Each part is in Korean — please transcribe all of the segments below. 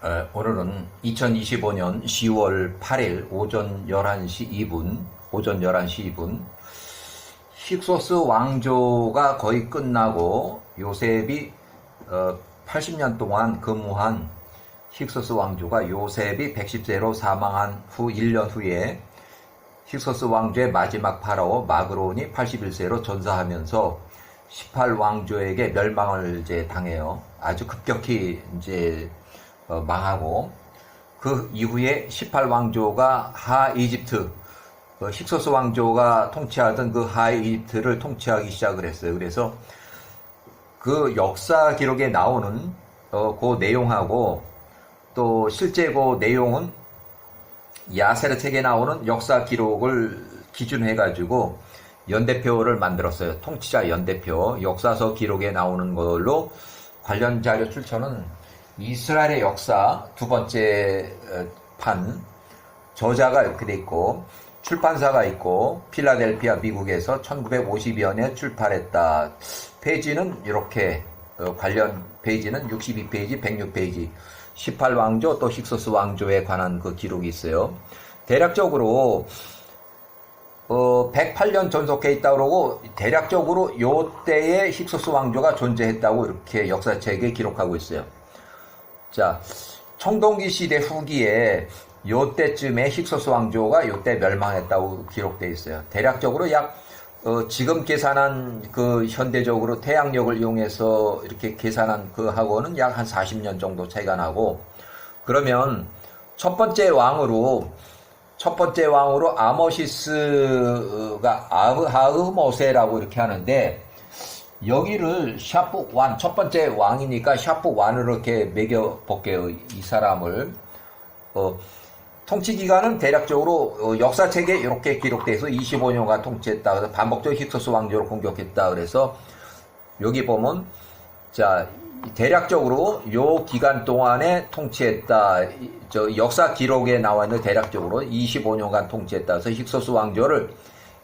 오늘은 2025년 10월 8일 오전 11시 2분, 힉소스 왕조가 거의 끝나고 요셉이 80년 동안 근무한 힉소스 왕조가 요셉이 110세로 사망한 후 1년 후에 힉소스 왕조의 마지막 파라오 마그론이 81세로 전사하면서 18왕조에게 멸망을 이제 당해요. 아주 급격히 이제 망하고, 그 이후에 18왕조가 하이집트, 힉소스 왕조가 통치하던 그 하이집트를 통치하기 시작을 했어요. 그래서 그 역사 기록에 나오는 그 내용하고 또 실제 그 내용은 야세르 책에 나오는 역사 기록을 기준으로 해가지고 연대표를 만들었어요. 통치자 연대표, 역사서 기록에 나오는 걸로 관련 자료 출처는 이스라엘의 역사 두 번째 판, 저자가 이렇게 돼 있고 출판사가 있고 필라델피아 미국에서 1952년에 출판했다. 페이지는 이렇게 관련 페이지는 62페이지, 106페이지 18왕조 또 힉소스 왕조에 관한 그 기록이 있어요. 대략적으로 108년 전속해 있다고 그러고, 대략적으로 요 때에 힉소스 왕조가 존재했다고 이렇게 역사책에 기록하고 있어요. 자, 청동기 시대 후기에 요 때쯤에 힉소스 왕조가 요 때 멸망했다고 기록되어 있어요. 대략적으로 약 지금 계산한 그 현대적으로 태양력을 이용해서 이렇게 계산한 그 하고는 약 한 40년 정도 차이가 나고, 그러면 첫 번째 왕으로 아모시스가 아흐모세라고 이렇게 하는데, 여기를 샤프 완, 첫 번째 왕이니까 샤프 완으로 이렇게 매겨볼게요. 이 사람을. 통치 기간은 대략적으로 역사책에 이렇게 기록돼서 25년간 통치했다. 그래서 반복적으로 힉소스 왕조를 공격했다. 그래서 여기 보면, 자, 대략적으로 요 기간 동안에 통치했다. 저 역사 기록에 나와 있는 대략적으로 25년간 통치했다. 그래서 힉소스 왕조를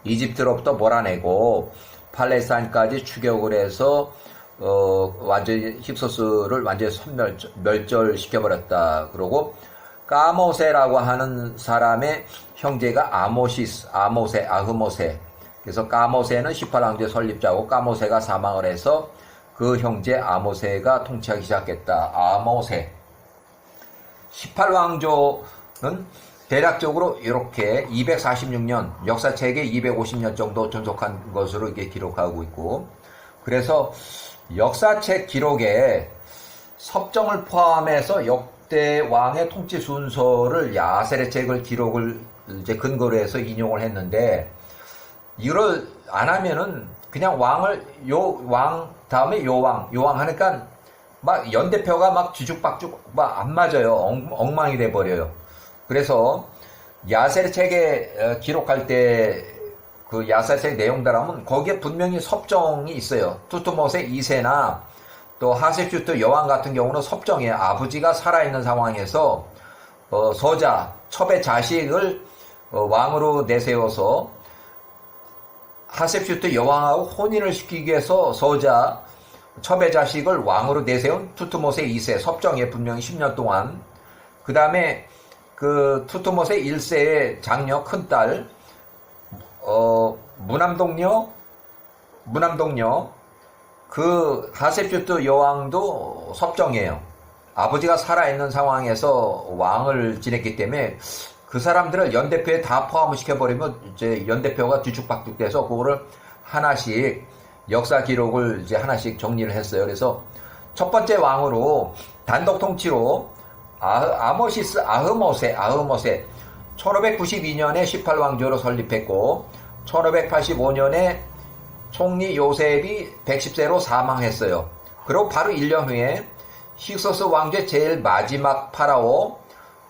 이집트로부터 몰아내고 팔레스타인까지 추격을 해서 완전히 힉소스를 완전히 멸절시켜버렸다. 그러고 까모세라고 하는 사람의 형제가 아흐모세. 그래서 까모세는 18왕조의 설립자고, 까모세가 사망을 해서 그 형제 아모세가 통치하기 시작했다. 아모세. 18왕조는 대략적으로 이렇게 246년, 역사책에 250년 정도 존속한 것으로 이게 기록하고 있고, 그래서 역사책 기록에 섭정을 포함해서 역대 왕의 통치 순서를 야세르 책을 기록을 이제 근거로 해서 인용을 했는데, 이걸 안 하면은 그냥 요 왕 다음에 요 왕 하니까 막 연대표가 막 뒤죽박죽 막 안 맞아요. 엉망이 돼 버려요. 그래서 야세르 책에 기록할 때 그 야세르 책 내용들하면 거기에 분명히 섭정이 있어요. 투트모세 2세나 또 하셉슈트 여왕 같은 경우는 섭정이에요. 아버지가 살아있는 상황에서 서자, 첩의 자식을 왕으로 내세워서 하셉슈트 여왕하고 혼인을 시키기 위해서 서자, 첩의 자식을 왕으로 내세운 투트모세 2세, 섭정에 분명히 10년 동안. 그 다음에 그 투트모세 1세의 장녀 큰딸, 무남동녀, 그 하셉슈트 여왕도 섭정이에요. 아버지가 살아있는 상황에서 왕을 지냈기 때문에 그 사람들을 연대표에 다 포함을 시켜버리면 이제 연대표가 뒤죽박죽 돼서 그거를 하나씩 역사 기록을 이제 하나씩 정리를 했어요. 그래서 첫 번째 왕으로 단독 통치로 아흐모세 1592년에 18왕조로 설립했고 1585년에 총리 요셉이 110세로 사망했어요. 그리고 바로 1년 후에 힉소스 왕조의 제일 마지막 파라오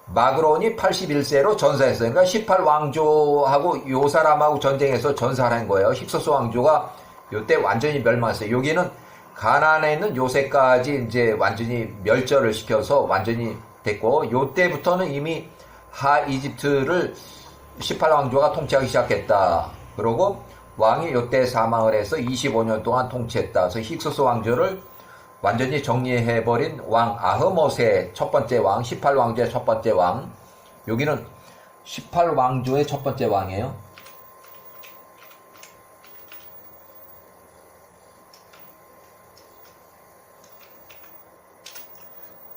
마그론이 81세로 전사했어요. 그러니까 18왕조하고 요 사람하고 전쟁해서 전사를 한 거예요. 힉소스 왕조가 요때 완전히 멸망했어요. 여기는 가나안에 있는 요새까지 이제 완전히 멸절을 시켜서 완전히 됐고, 요때부터는 이미 하이집트를 18왕조가 통치하기 시작했다. 그러고 왕이 요때 사망을 해서 25년 동안 통치했다. 그래서 힉소스 왕조를 완전히 정리해버린 왕 아흐모세 첫 번째 왕, 18왕조의 첫 번째 왕. 여기는 18왕조의 첫 번째 왕이에요.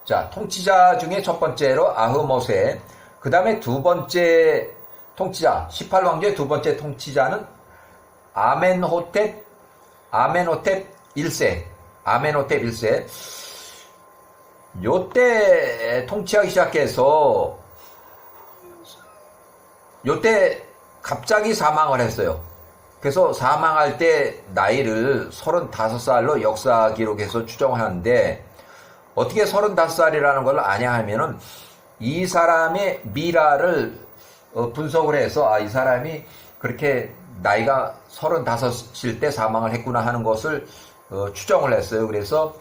자, 통치자 중에 첫 번째로 아흐모세. 그 다음에 두 번째 통치자, 18왕조의 두 번째 통치자는 아멘호텝 1세. 아멘호텝 1세. 요때 통치하기 시작해서 요때 갑자기 사망을 했어요. 그래서 사망할 때 나이를 35살로 역사 기록에서 추정하는데, 어떻게 35살이라는 걸 아냐 하면은 이 사람의 미라를 분석을 해서 이 사람이 그렇게 나이가 35일 때 사망을 했구나 하는 것을 추정을 했어요. 그래서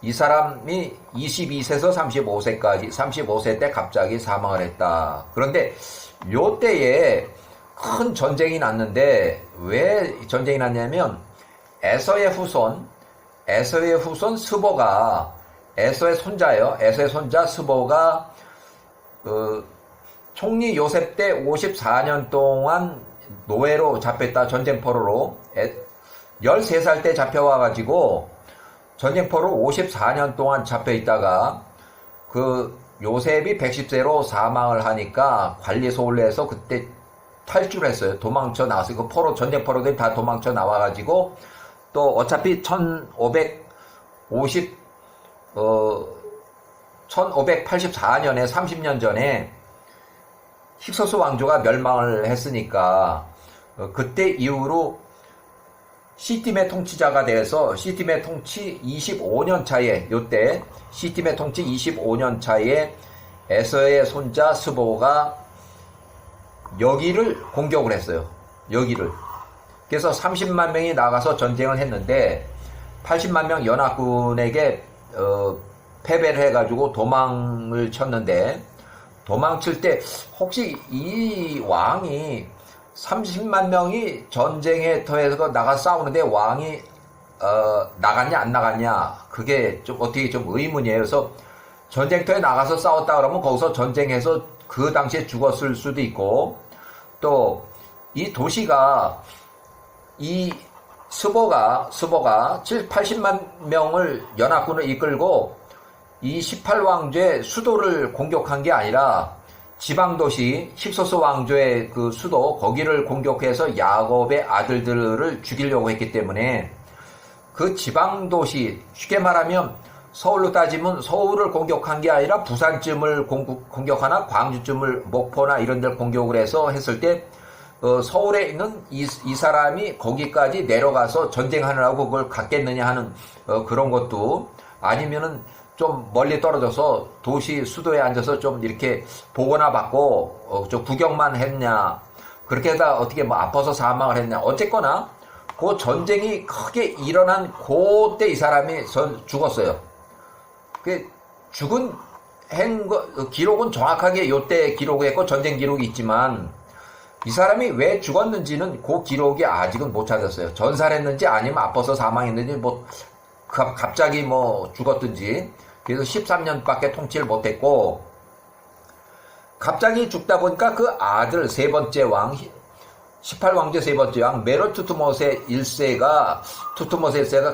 이 사람이 22세에서 35세까지 35세 때 갑자기 사망을 했다. 그런데 요때에 큰 전쟁이 났는데, 왜 전쟁이 났냐면 에서의 후손 스보가, 에서의 손자예요. 에서의 손자 스보가 총리 요셉 때 54년 동안 노예로 잡혔다. 전쟁포로로 13살 때 잡혀와가지고 전쟁포로 54년 동안 잡혀있다가 그 요셉이 110세로 사망을 하니까 관리소울에서 그때 탈출했어요. 도망쳐 나왔어요. 그 포로, 전쟁포로들이 다 도망쳐 나와가지고, 또 어차피 1584년에 30년 전에 힉소스 왕조가 멸망을 했으니까 그때 이후로 시팀의 통치자가 돼서 시팀의 통치 25년 차에, 요때 시팀의 통치 25년 차에 에서의 손자 스보가 여기를 공격을 했어요. 여기를. 그래서 30만 명이 나가서 전쟁을 했는데 80만 명 연합군에게 패배를 해가지고 도망을 쳤는데, 도망칠 때 혹시 이 왕이 30만 명이 전쟁에 더해서 나가 싸우는데 왕이 나갔냐 안 나갔냐, 그게 좀 어떻게 좀 의문이에요. 그래서 전쟁터에 나가서 싸웠다 그러면 거기서 전쟁해서 그 당시에 죽었을 수도 있고, 또 이 도시가 이 스보가 80만 명을 연합군을 이끌고 이 18왕조의 수도를 공격한 게 아니라 지방도시 힉소스 왕조의 그 수도, 거기를 공격해서 야곱의 아들들을 죽이려고 했기 때문에 그 지방도시, 쉽게 말하면 서울로 따지면 서울을 공격한 게 아니라 부산쯤을 공격하나 광주쯤을, 목포나 이런 데를 공격을 해서 했을 때 서울에 있는 이 사람이 거기까지 내려가서 전쟁하느라고 그걸 갖겠느냐 하는 그런 것도, 아니면은 좀 멀리 떨어져서 도시 수도에 앉아서 좀 이렇게 보거나 받고 좀 구경만 했냐, 그렇게 해서 어떻게 뭐 아파서 사망을 했냐, 어쨌거나 그 전쟁이 크게 일어난 그때 이 사람이 죽었어요. 그 죽은 기록은 정확하게 요때 기록했고 전쟁 기록이 있지만, 이 사람이 왜 죽었는지는 그 기록이 아직은 못 찾았어요. 전살했는지 아니면 아파서 사망했는지, 뭐 갑자기 뭐 죽었든지. 그래서 13년밖에 통치를 못했고, 갑자기 죽다 보니까 그 아들 세 번째 왕, 18왕조 세 번째 왕 메로투트모세 1세가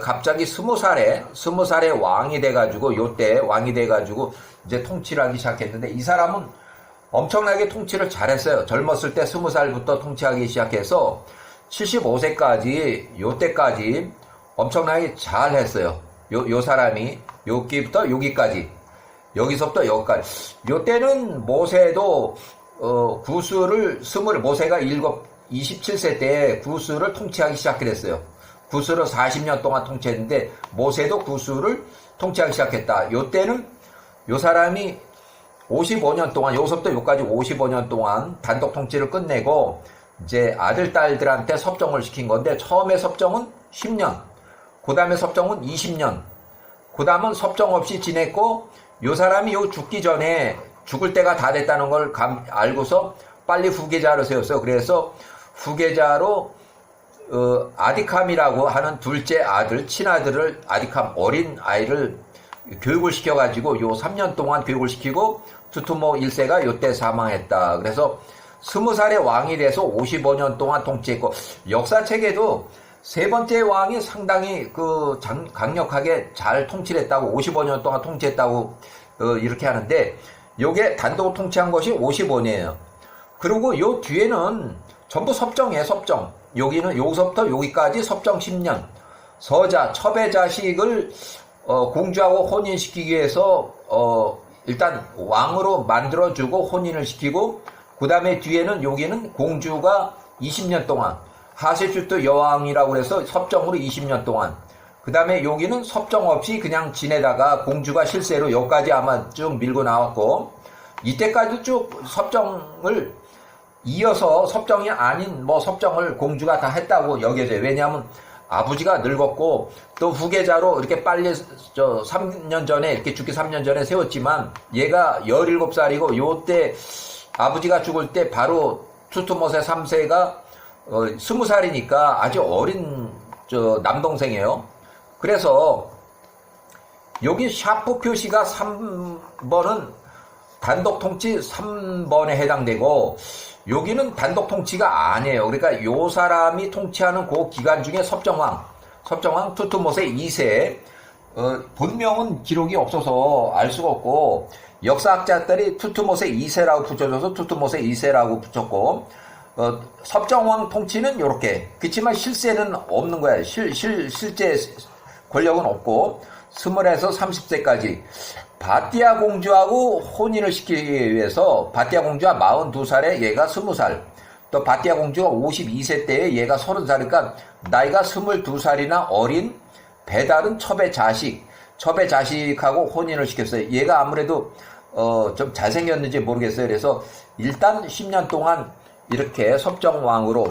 갑자기 20살에 왕이 돼가지고, 요때 왕이 돼가지고 이제 통치를 하기 시작했는데, 이 사람은 엄청나게 통치를 잘했어요. 젊었을 때 20살부터 통치하기 시작해서 75세까지, 요때까지 엄청나게 잘했어요. 요 사람이 여기부터 여기까지, 여기서부터 여기까지. 요때는 모세도 구스를 모세가 27세 때 구스를 통치하기 시작했어요. 구스를 40년 동안 통치했는데 모세도 구스를 통치하기 시작했다. 요때는 요 사람이 55년 동안, 여기서부터 여기까지 55년 동안 단독 통치를 끝내고 이제 아들, 딸들한테 섭정을 시킨 건데, 처음에 섭정은 10년, 그 다음에 섭정은 20년, 그 다음은 섭정 없이 지냈고, 요 사람이 죽기 전에 죽을 때가 다 됐다는 걸 알고서 빨리 후계자를 세웠어요. 그래서 후계자로 아디캄이라고 하는 둘째 아들, 친아들을, 아디캄 어린 아이를 교육을 시켜가지고 요 3년 동안 교육을 시키고 투투모 1세가 요때 사망했다. 그래서 20살의 왕이 돼서 55년 동안 통치했고, 역사책에도 세 번째 왕이 상당히 강력하게 잘 통치를 했다고, 55년 동안 통치했다고 이렇게 하는데, 요게 단독 통치한 것이 55년이에요. 그리고 요 뒤에는 전부 섭정이에요, 섭정. 여기는 여기서부터 여기까지 섭정 10년. 서자, 첩의 자식을 공주하고 혼인시키기 위해서 일단 왕으로 만들어주고 혼인을 시키고, 그 다음에 뒤에는 여기는 공주가 20년 동안, 하셉슈트 여왕이라고 해서 섭정으로 20년 동안, 그 다음에 여기는 섭정 없이 그냥 지내다가 공주가 실세로 여기까지 아마 쭉 밀고 나왔고, 이때까지 쭉 섭정을 이어서 섭정이 아닌 섭정을 공주가 다 했다고 여겨져요. 왜냐하면 아버지가 늙었고 또 후계자로 이렇게 빨리 3년 전에 이렇게 죽기 3년 전에 세웠지만 얘가 17살이고 요때 아버지가 죽을 때 바로 투투모세 3세가 20살이니까 아주 어린 남동생이에요. 그래서 여기 샤프 표시가 3번은 단독 통치 3번에 해당되고, 여기는 단독 통치가 아니에요. 그러니까 요 사람이 통치하는 그 기간 중에 섭정왕 투투모세 2세, 본명은 기록이 없어서 알 수가 없고, 역사학자들이 투투모세 2세라고 붙여줘서 투투모세 2세라고 붙였고, 섭정왕 통치는 요렇게. 그렇지만 실세는 없는 거야. 실제 권력은 없고, 20에서 30세까지. 바띠아 공주하고 혼인을 시키기 위해서 바띠아 공주가 42살에 얘가 20살, 또 바띠아 공주가 52세 때에 얘가 30살이니까 나이가 22살이나 어린 배다른 첩의 자식하고 혼인을 시켰어요. 얘가 아무래도 좀 잘생겼는지 모르겠어요. 그래서 일단 10년 동안 이렇게 섭정왕으로,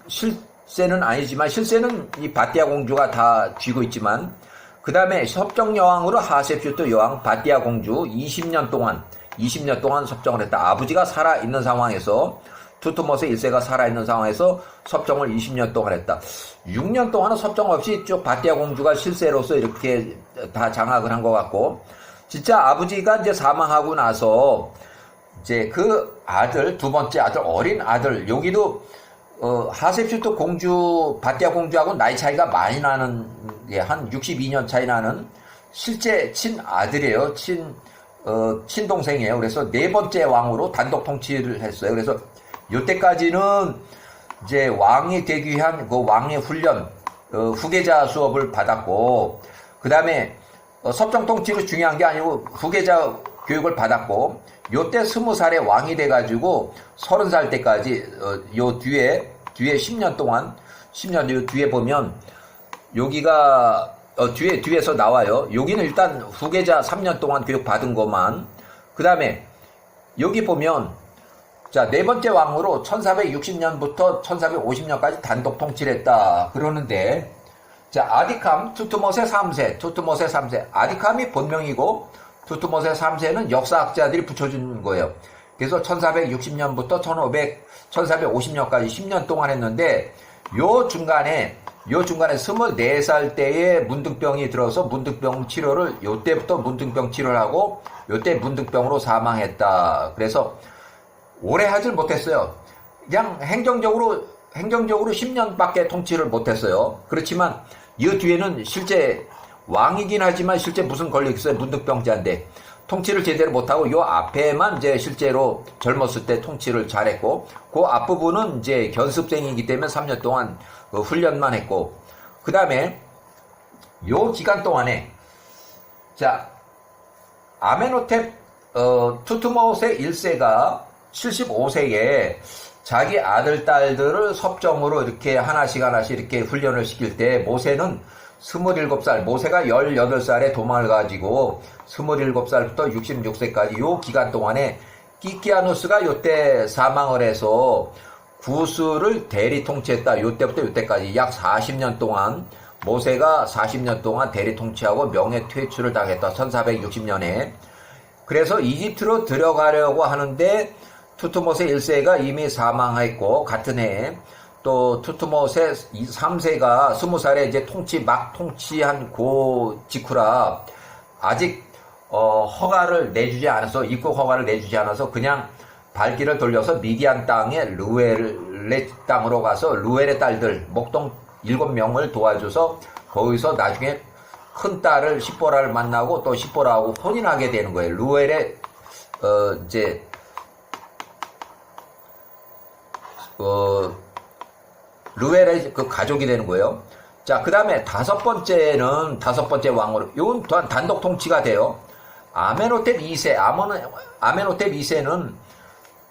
실세는 아니지만, 실세는 이 바띠아 공주가 다 쥐고 있지만, 그 다음에 섭정여왕으로 하셉슈트 여왕 바띠아 공주 20년 동안 섭정을 했다. 아버지가 살아있는 상황에서, 투투모세 1세가 살아있는 상황에서 섭정을 20년 동안 했다. 6년 동안은 섭정 없이 쭉 바띠아 공주가 실세로서 이렇게 다 장악을 한 것 같고, 진짜 아버지가 이제 사망하고 나서 이제 그 아들, 두 번째 아들, 어린 아들, 여기도 하셉슈트 공주, 바띠아 공주하고 나이 차이가 많이 나는, 한 62년 차이 나는 실제 친아들이에요. 친동생이에요. 그래서 네 번째 왕으로 단독 통치를 했어요. 그래서 이때까지는 이제 왕이 되기 위한 그 왕의 훈련, 후계자 수업을 받았고, 그 다음에 섭정 통치로 중요한 게 아니고 후계자 교육을 받았고, 요때 20살에 왕이 돼가지고 30살 때까지, 요 뒤에 10년 동안, 10년 뒤에 보면, 여기가, 뒤에서 나와요. 여기는 일단 후계자 3년 동안 교육 받은 것만. 그 다음에, 여기 보면, 자, 네 번째 왕으로 1460년부터 1450년까지 단독 통치를 했다. 그러는데, 자, 아디캄, 투투모세 3세. 아디캄이 본명이고, 투투모세 3세는 역사학자들이 붙여준 거예요. 그래서 1460년부터 1450년까지 10년 동안 했는데, 요 중간에 24살 때에 문둥병이 들어서 문둥병 치료를, 요때부터 문둥병 치료를 하고, 요때 문둥병으로 사망했다. 그래서 오래 하질 못했어요. 그냥 행정적으로 10년밖에 통치를 못했어요. 그렇지만 이 뒤에는 실제 왕이긴 하지만 실제 무슨 권력이 있어요. 문둥병자인데 통치를 제대로 못하고 요 앞에만 이제 실제로 젊었을 때 통치를 잘했고, 그 앞부분은 이제 견습생이기 때문에 3년 동안 훈련만 했고, 그 다음에 요 기간 동안에, 자, 아메노텝 투투모세 1세가 75세에 자기 아들, 딸들을 섭정으로 이렇게 하나씩 이렇게 훈련을 시킬 때, 모세는 27살, 모세가 18살에 도망을 가지고 27살부터 66세까지 요 기간 동안에 키키아누스가 요때 사망을 해서 구스를 대리 통치했다. 요때부터 요때까지 약 40년 동안, 모세가 40년 동안 대리 통치하고 명예 퇴출을 당했다. 1460년에. 그래서 이집트로 들어가려고 하는데 투투모세 1세가 이미 사망했고, 같은 해에 또 투투모세 3세가 20살에 이제 막 통치한 고 직후라 아직 허가를 내주지 않아서 입국 허가를 내주지 않아서 그냥 발길을 돌려서 미디안 땅의 르웰의 땅으로 가서 르웰의 딸들 목동 7명을 도와줘서 거기서 나중에 큰 딸을 십보라를 만나고 또 십보라하고 혼인하게 되는 거예요. 르웰의 이제 르웰의 그 가족이 되는 거예요. 자, 그 다음에 다섯 번째 왕으로, 이건 또한 단독 통치가 돼요. 아멘호텝 2세, 아멘호텝 2세는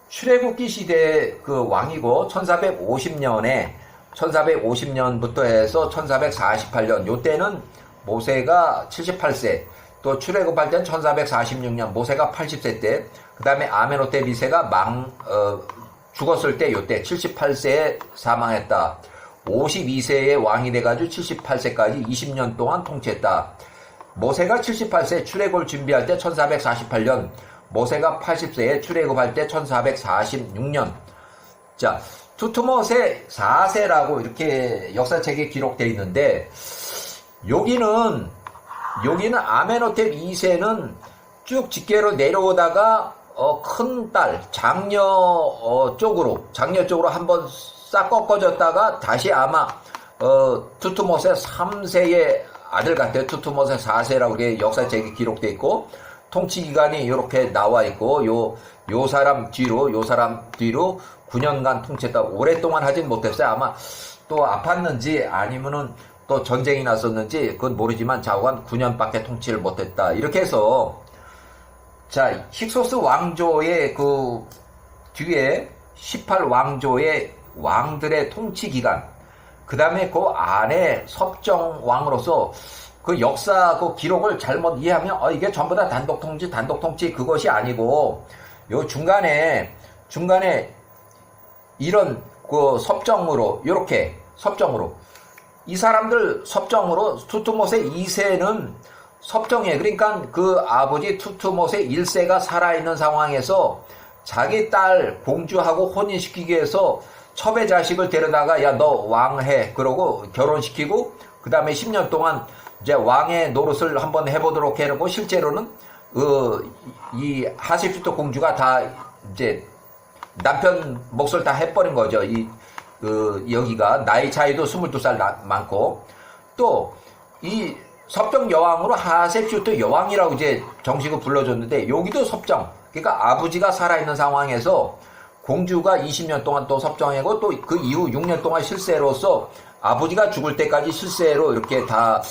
출애굽기 시대 그 왕이고, 1450년부터 해서 1448년, 요때는 모세가 78세, 또 출애굽할 때는 1446년, 모세가 80세 때, 그 다음에 아멘호텝 2세가 죽었을 때 요때 78세에 사망했다. 52세의 왕이 돼가지고 78세까지 20년 동안 통치했다. 모세가 78세 출애굽을 준비할 때 1448년, 모세가 80세에 출애굽할 때 1446년. 자, 투투모세 4세라고 이렇게 역사책에 기록되어 있는데, 여기는 아멘호텝 2세는 쭉 직계로 내려오다가 큰 딸, 장녀 쪽으로 한번 싹 꺾어졌다가 다시 아마 투투모세 3세의 아들 같아요. 투투모세 4세라고 이렇게 역사책에 기록되어 있고, 통치 기간이 이렇게 나와 있고, 요 사람 뒤로 9년간 통치했다. 오랫동안 하진 못했어요. 아마 또 아팠는지 아니면은 또 전쟁이 났었는지 그건 모르지만 좌우간 9년밖에 통치를 못했다. 이렇게 해서, 자, 힉소스 왕조의 그 뒤에 18왕조의 왕들의 통치 기간, 그 다음에 그 안에 섭정왕으로서 그 역사 그 기록을 잘못 이해하면 이게 전부 다 단독 통치 그것이 아니고, 요 중간에 이런 그 섭정으로 이 사람들 섭정으로 투투모세 2세는 섭정해. 그러니까 그 아버지 투투모세 1세가 살아있는 상황에서 자기 딸 공주하고 혼인시키기 위해서 첩의 자식을 데려다가 야 너 왕해 그러고 결혼시키고, 그 다음에 10년 동안 이제 왕의 노릇을 한번 해보도록 해놓고, 실제로는 이 하셉슈트 공주가 다 이제 남편 몫을 다 해버린 거죠. 여기가 나이 차이도 22살 많고, 또 이 섭정 여왕으로 하셉슈트 여왕이라고 이제 정식으로 불러줬는데, 여기도 섭정. 그러니까 아버지가 살아있는 상황에서 공주가 20년 동안 또 섭정하고, 또 그 이후 6년 동안 실세로서 아버지가 죽을 때까지 실세로 이렇게 다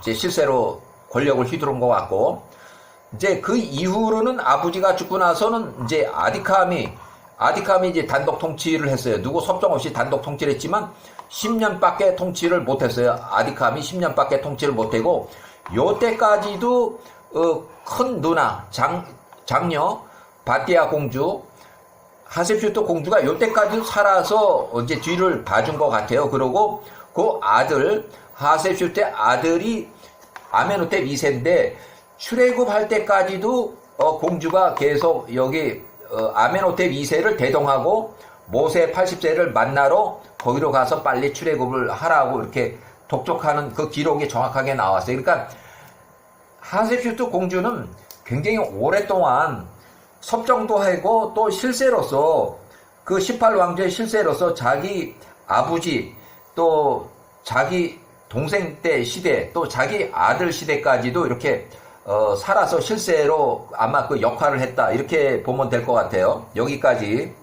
이제 실세로 권력을 휘두른 것 같고, 이제 그 이후로는 아버지가 죽고 나서는 이제 아디캄이 이제 단독 통치를 했어요. 누구 섭정 없이 단독 통치를 했지만 10년밖에 통치를 못했어요. 아디캄이 10년밖에 통치를 못하고, 요때까지도 큰 누나 장녀 바띠아 공주, 하셉슈트 공주가 요때까지도 살아서 이제 뒤를 봐준 것 같아요. 그리고 그 아들 하셉슈트 아들이 아멘호텝 2세인데, 출애굽할 때까지도 공주가 계속 여기 아멘호텝 2세를 대동하고 모세 80세를 만나러 거기로 가서 빨리 출애굽을 하라고 이렇게 독촉하는 그 기록이 정확하게 나왔어요. 그러니까 하셉슈트 공주는 굉장히 오랫동안 섭정도 하고, 또 실세로서 그 18왕조의 실세로서 자기 아버지, 또 자기 동생 때 시대, 또 자기 아들 시대까지도 이렇게 살아서 실세로 아마 그 역할을 했다, 이렇게 보면 될 것 같아요. 여기까지.